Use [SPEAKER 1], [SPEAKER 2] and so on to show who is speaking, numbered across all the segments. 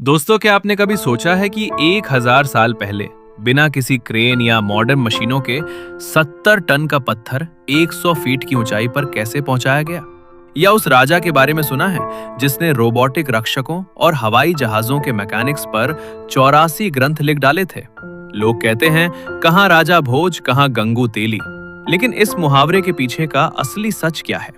[SPEAKER 1] दोस्तों, क्या आपने कभी सोचा है कि 1000 साल पहले बिना किसी क्रेन या मॉडर्न मशीनों के 70 टन का पत्थर 100 फीट की ऊंचाई पर कैसे पहुंचाया गया? या उस राजा के बारे में सुना है जिसने रोबोटिक रक्षकों और हवाई जहाजों के मैकेनिक्स पर 84 ग्रंथ लिख डाले थे? लोग कहते हैं, कहां राजा भोज, कहां गंगू तेली। लेकिन इस मुहावरे के पीछे का असली सच क्या है?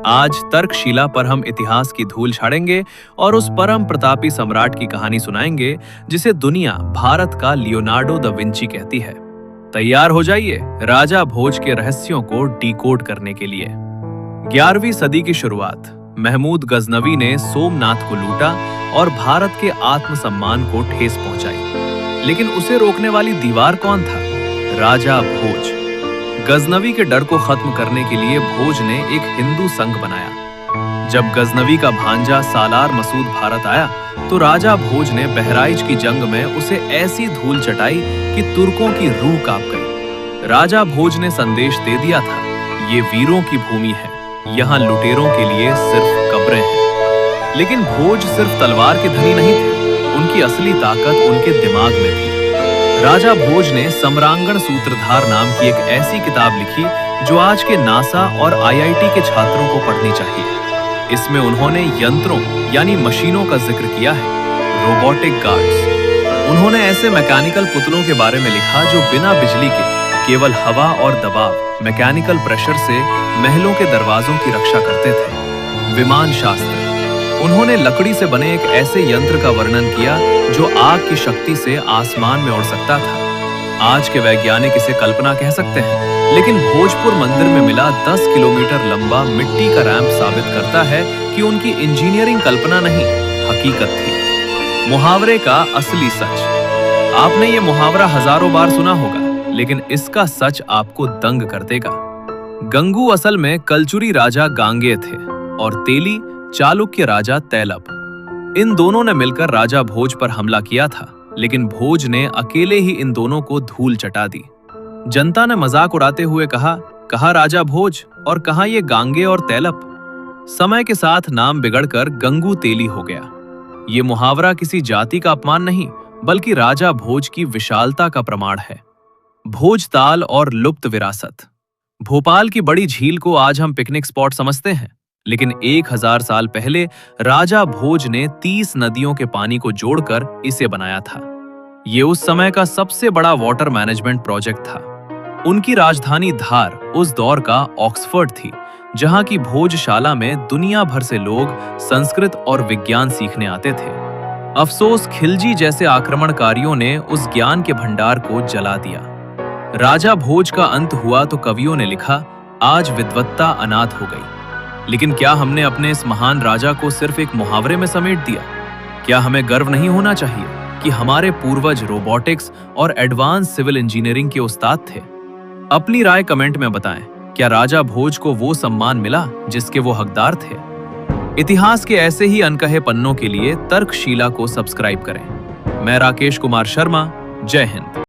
[SPEAKER 1] आज तर्कशिला पर हम इतिहास की धूल झाड़ेंगे और उस परम प्रतापी सम्राट की कहानी सुनाएंगे जिसे दुनिया भारत का लियोनार्डो द विंची कहती है। तैयार हो जाइए राजा भोज के रहस्यों को डिकोड करने के लिए। 11वीं सदी की शुरुआत, महमूद गजनवी ने सोमनाथ को लूटा और भारत के आत्मसम्मान को ठेस पहुंचाई। लेकिन उसे रोकने वाली दीवार कौन था? राजा भोज। गजनवी के डर को खत्म करने के लिए भोज ने एक हिंदू संघ बनाया। जब गजनवी का भांजा सालार मसूद भारत आया तो राजा भोज ने बहराइच की जंग में उसे ऐसी धूल चटाई कि तुर्कों की रूह कांप गई। राजा भोज ने संदेश दे दिया था, ये वीरों की भूमि है, यहाँ लुटेरों के लिए सिर्फ कब्रें हैं। लेकिन भोज सिर्फ तलवार के धनी नहीं थे, उनकी असली ताकत उनके दिमाग में थी। राजा भोज ने सम्रांगण सूत्रधार नाम की एक ऐसी किताब लिखी जो आज के नासा और आईआईटी के छात्रों को पढ़नी चाहिए। इसमें उन्होंने यंत्रों यानी मशीनों का जिक्र किया है, रोबोटिक गार्ड्स। उन्होंने ऐसे मैकेनिकल पुतलों के बारे में लिखा जो बिना बिजली के केवल हवा और दबाव, मैकेनिकल प्रेशर से महलों के दरवाजों की रक्षा करते थे। विमान शास्त्र, उन्होंने लकड़ी से बने एक ऐसे यंत्र का वर्णन किया जो आग की शक्ति से आसमान में उड़ सकता था। आज के वैज्ञानिक इसे कल्पना कह सकते हैं, लेकिन भोजपुर मंदिर में मिला 10 किलोमीटर लंबा मिट्टी का रैंप साबित करता है कि उनकी इंजीनियरिंग कल्पना नहीं, हकीकत थी। मुहावरे का असली सच। आपने ये मुहावरा हजारों बार सुना होगा, लेकिन इसका सच आपको दंग कर देगा। गंगू असल में कलचुरी राजा गांगेय थे और तेली चालुक्य राजा तैलब। इन दोनों ने मिलकर राजा भोज पर हमला किया था, लेकिन भोज ने अकेले ही इन दोनों को धूल चटा दी। जनता ने मजाक उड़ाते हुए कहा राजा भोज और कहा ये गांगेय और तैलब। समय के साथ नाम बिगड़कर गंगू तेली हो गया। ये मुहावरा किसी जाति का अपमान नहीं, बल्कि राजा भोज की विशालता का प्रमाण है। भोज ताल और लुप्त विरासत। भोपाल की बड़ी झील को आज हम पिकनिक स्पॉट समझते हैं, लेकिन 1000 साल पहले राजा भोज ने 30 नदियों के पानी को जोड़कर इसे बनाया था। ये उस समय का सबसे बड़ा वाटर मैनेजमेंट प्रोजेक्ट था। उनकी राजधानी धार उस दौर का ऑक्सफोर्ड थी, जहां की भोजशाला में दुनिया भर से लोग संस्कृत और विज्ञान सीखने आते थे। अफसोस, खिलजी जैसे आक्रमणकारियों ने उस ज्ञान के भंडार को जला दिया। राजा भोज का अंत हुआ तो कवियों ने लिखा, आज विद्वत्ता अनाथ हो गई। लेकिन क्या हमने अपने इस महान राजा को सिर्फ एक मुहावरे में समेट दिया? क्या हमें गर्व नहीं होना चाहिए कि हमारे पूर्वज रोबोटिक्स और एडवांस सिविल इंजीनियरिंग के उस्ताद थे? अपनी राय कमेंट में बताएं। क्या राजा भोज को वो सम्मान मिला जिसके वो हकदार थे? इतिहास के ऐसे ही अनकहे पन्नों के लिए तर्कशिला को सब्सक्राइब करें। मैं राकेश कुमार शर्मा। जय हिंद।